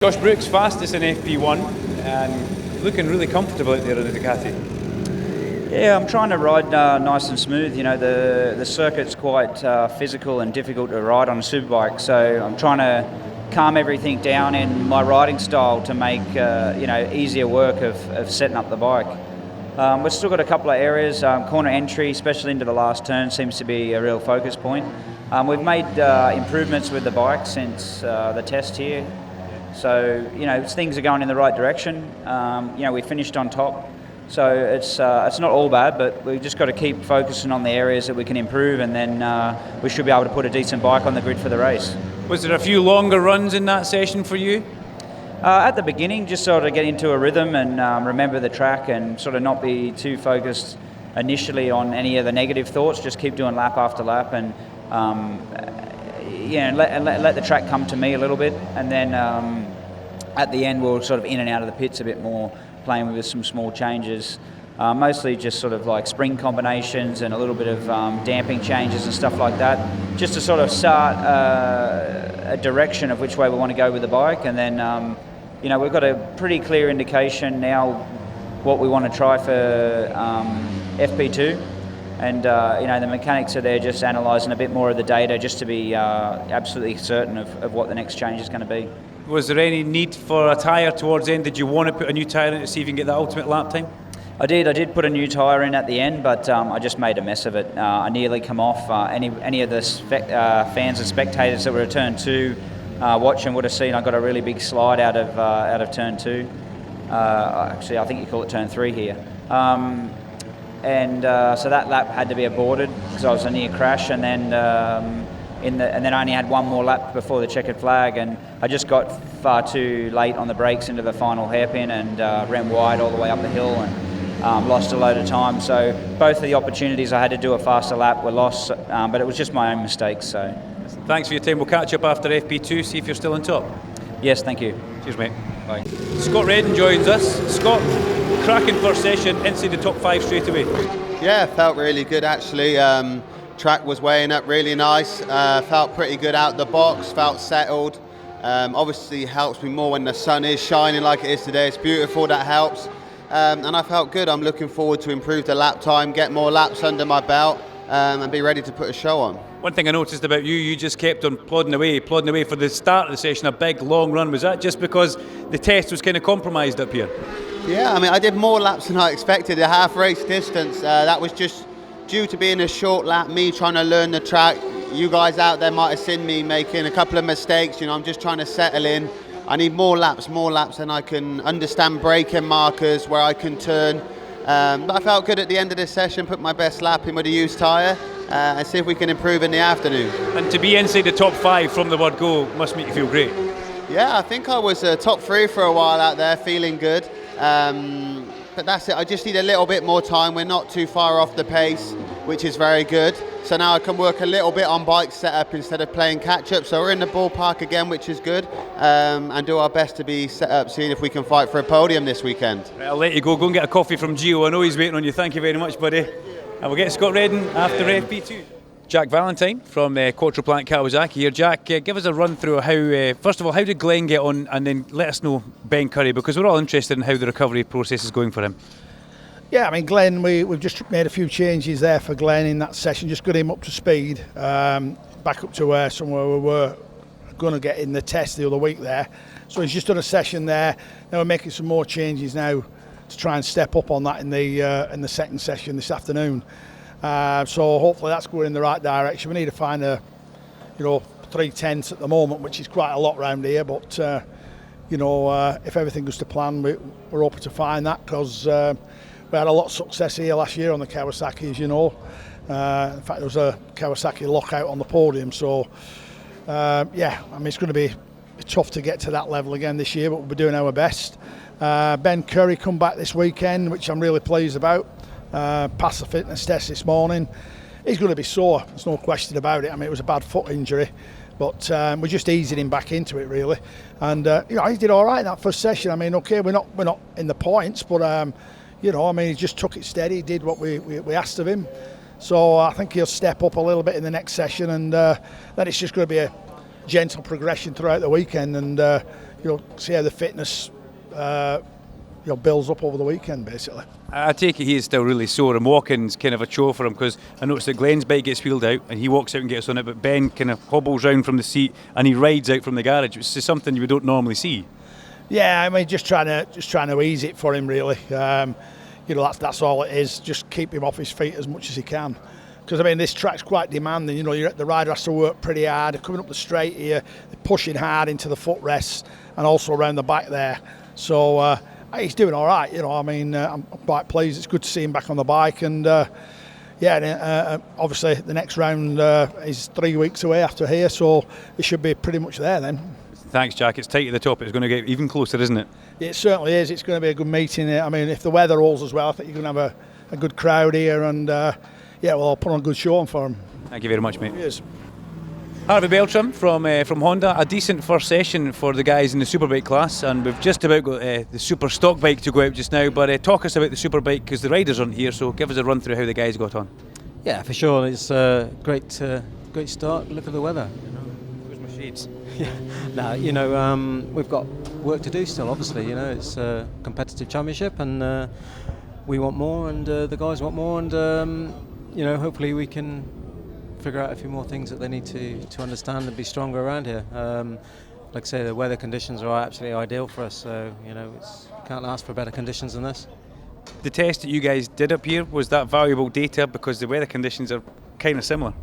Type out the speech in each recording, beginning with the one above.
Josh Brookes, fastest in FP1 and looking really comfortable out there on the Ducati. Yeah, I'm trying to ride nice and smooth. You know, the circuit's quite physical and difficult to ride on a superbike, so I'm trying to calm everything down in my riding style to make easier work of setting up the bike. We've still got a couple of areas. Corner entry, especially into the last turn, seems to be a real focus point. We've made improvements with the bike since the test here. So, things are going in the right direction. We finished on top. So it's not all bad, but we've just got to keep focusing on the areas that we can improve, and then we should be able to put a decent bike on the grid for the race. Was there a few longer runs in that session for you? At the beginning, just sort of get into a rhythm and remember the track and sort of not be too focused initially on any of the negative thoughts. Just keep doing lap after lap and let the track come to me a little bit, and then at the end we'll sort of in and out of the pits a bit more, playing with some small changes, mostly just sort of like spring combinations and a little bit of damping changes and stuff like that, just to sort of start a direction of which way we want to go with the bike. And then we've got a pretty clear indication now what we want to try for FP2. And the mechanics are there just analysing a bit more of the data just to be absolutely certain of what the next change is going to be. Was there any need for a tyre towards the end? Did you want to put a new tyre in to see if you can get the ultimate lap time? I did put a new tyre in at the end, but I just made a mess of it. I nearly come off. Any of the fans and spectators that were at turn 2 watching would have seen I got a really big slide out of turn 2. Actually, I think you call it turn 3 here. So that lap had to be aborted because I was a near crash, and then I only had one more lap before the checkered flag, and I just got far too late on the brakes into the final hairpin and ran wide all the way up the hill and lost a load of time. So both of the opportunities I had to do a faster lap were lost, but it was just my own mistakes. So thanks for your time. We'll catch up after FP2, see if you're still on top. Yes, thank you. Cheers, mate. Bye. Scott Redden joins us. Scott, cracking first session, inside the top 5 straight away. Yeah, felt really good actually. Track was weighing up really nice. Felt pretty good out the box, felt settled. Obviously helps me more when the sun is shining like it is today. It's beautiful, that helps. And I felt good. I'm looking forward to improve the lap time, get more laps under my belt, and be ready to put a show on. One thing I noticed about you just kept on plodding away for the start of the session, a big long run. Was that just because the test was kind of compromised up here? Yeah, I mean, I did more laps than I expected, a half race distance. That was just due to being a short lap, me trying to learn the track. You guys out there might have seen me making a couple of mistakes. I'm just trying to settle in. I need more laps, and I can understand braking markers where I can turn. But I felt good at the end of this session, put my best lap in with a used tyre, and see if we can improve in the afternoon. And to be inside the top 5 from the word go must make you feel great. Yeah, I think I was top 3 for a while out there, feeling good. But that's it, I just need a little bit more time. We're not too far off the pace, which is very good. So now I can work a little bit on bike setup instead of playing catch up. So we're in the ballpark again, which is good, and do our best to be set up, seeing if we can fight for a podium this weekend. Right, I'll let you go and get a coffee from Gio. I know he's waiting on you. Thank you very much, buddy. And we'll get Scott Redden after FP2. Jack Valentine from Quattraplant Kawasaki here. Jack, give us a run through how, first of all, how did Glenn get on, and then let us know Ben Curry, because we're all interested in how the recovery process is going for him. Yeah, I mean, Glenn, we've just made a few changes there for Glenn in that session, just got him up to speed, back up to somewhere we were going to get in the test the other week there. So he's just done a session there. Now we're making some more changes now to try and step up on that in the second session this afternoon. So hopefully that's going in the right direction. We need to find 3/10 at the moment, which is quite a lot around here, but if everything goes to plan, we're hoping to find that, because we had a lot of success here last year on the Kawasaki, as you know. In fact, there was a Kawasaki lockout on the podium, so it's going to be tough to get to that level again this year, but we'll be doing our best. Ben Curry come back this weekend, which I'm really pleased about. Passed the fitness test this morning. He's going to be sore, there's no question about it. I mean, it was a bad foot injury, but we're just easing him back into it, really. And he did all right in that first session. I mean, okay, we're not in the points, but he just took it steady, did what we asked of him. So I think he'll step up a little bit in the next session, and then it's just going to be a gentle progression throughout the weekend, and see how the fitness builds up over the weekend, basically. I take it he is still really sore, and walking's kind of a chore for him, because I noticed that Glenn's bike gets wheeled out and he walks out and gets on it, but Ben kind of hobbles round from the seat and he rides out from the garage, which is something you don't normally see. Yeah, I mean, just trying to ease it for him, really. That's all it is. Just keep him off his feet as much as he can. Because I mean, this track's quite demanding. The rider has to work pretty hard. They're coming up the straight here, they're pushing hard into the footrests and also around the back there. So he's doing all right. I'm quite pleased. It's good to see him back on the bike. And obviously the next round is 3 weeks away after here, so it should be pretty much there then. Thanks, Jack. It's tight at the top. It's going to get even closer, isn't it? It certainly is. It's going to be a good meeting. I mean, if the weather holds as well, I think you're going to have a good crowd here, and I'll put on a good show on for him. Thank you very much, mate. Cheers. Harvey Beltram from Honda. A decent first session for the guys in the Superbike class, and we've just about got the Super Stock bike to go out just now. But talk us about the Superbike, because the riders aren't here, so give us a run through how the guys got on. Yeah, for sure. It's a great start. Look at the weather. Where's my shades? Yeah. We've got work to do still. Obviously, it's a competitive championship, and we want more, and the guys want more, and hopefully we can figure out a few more things that they need to understand and be stronger around here. Like I say, the weather conditions are absolutely ideal for us, so can't ask for better conditions than this. The test that you guys did up here, was that valuable data, because the weather conditions are kind of similar?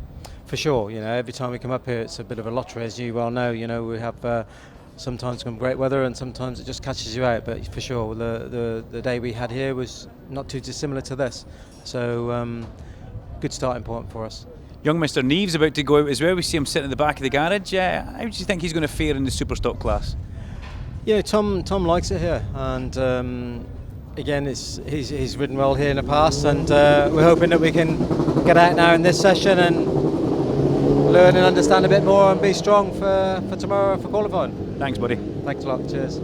For sure, every time we come up here it's a bit of a lottery, as you well know. We have sometimes some great weather and sometimes it just catches you out, but for sure the day we had here was not too dissimilar to this, so good starting point for us. Young Mr. Neve's about to go out as well. We see him sitting at the back of the garage. How do you think he's going to fare in the Super Stock class? Yeah, Tom likes it here, and again, he's ridden well here in the past, and we're hoping that we can get out now in this session and learn and understand a bit more and be strong for tomorrow for qualifying. Thanks, buddy. Thanks a lot. Cheers.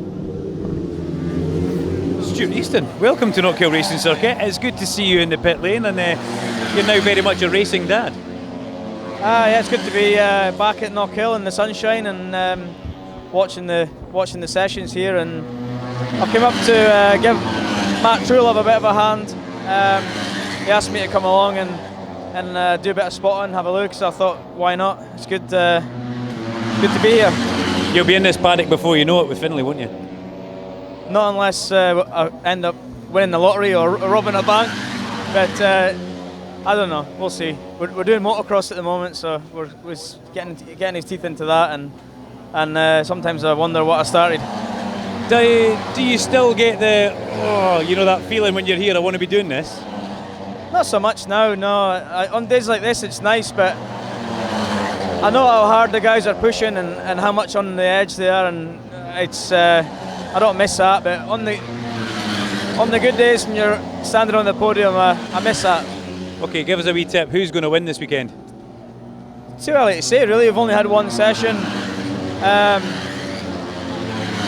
Stuart Easton, welcome to Knockhill Racing Circuit. It's good to see you in the pit lane, and you're now very much a racing dad. Yeah, it's good to be back at Knockhill in the sunshine and watching the sessions here. And I've come up to give Matt Truelove a bit of a hand. He asked me to come along and do a bit of spotting, have a look. So I thought, why not? It's good to be here. You'll be in this paddock before you know it with Finlay, won't you? Not unless I end up winning the lottery or robbing a bank. But I don't know. We'll see. We're doing motocross at the moment, so we're getting his teeth into that, and sometimes I wonder what I started. Do you still get that feeling when you're here? I want to be doing this. Not so much now. No. On days like this, it's nice, but I know how hard the guys are pushing and how much on the edge they are, and it's I don't miss that. But on the good days when you're standing on the podium, I miss that. Okay, give us a wee tip. Who's going to win this weekend? Too early to say, really. We've only had one session.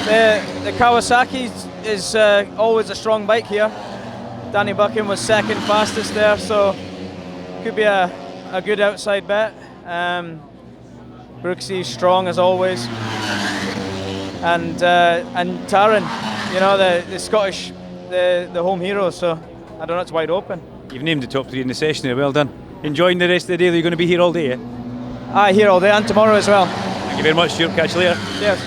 The Kawasaki is always a strong bike here. Danny Buchan was second fastest there, so could be a good outside bet. Brookes strong as always, and Tarran, the Scottish, the home hero. So I don't know, it's wide open. You've named the top three in the session there. Well done. Enjoying the rest of the day. You're going to be here all day. Here all day and tomorrow as well. Thank you very much, Stuart. Catch you later. Cheers.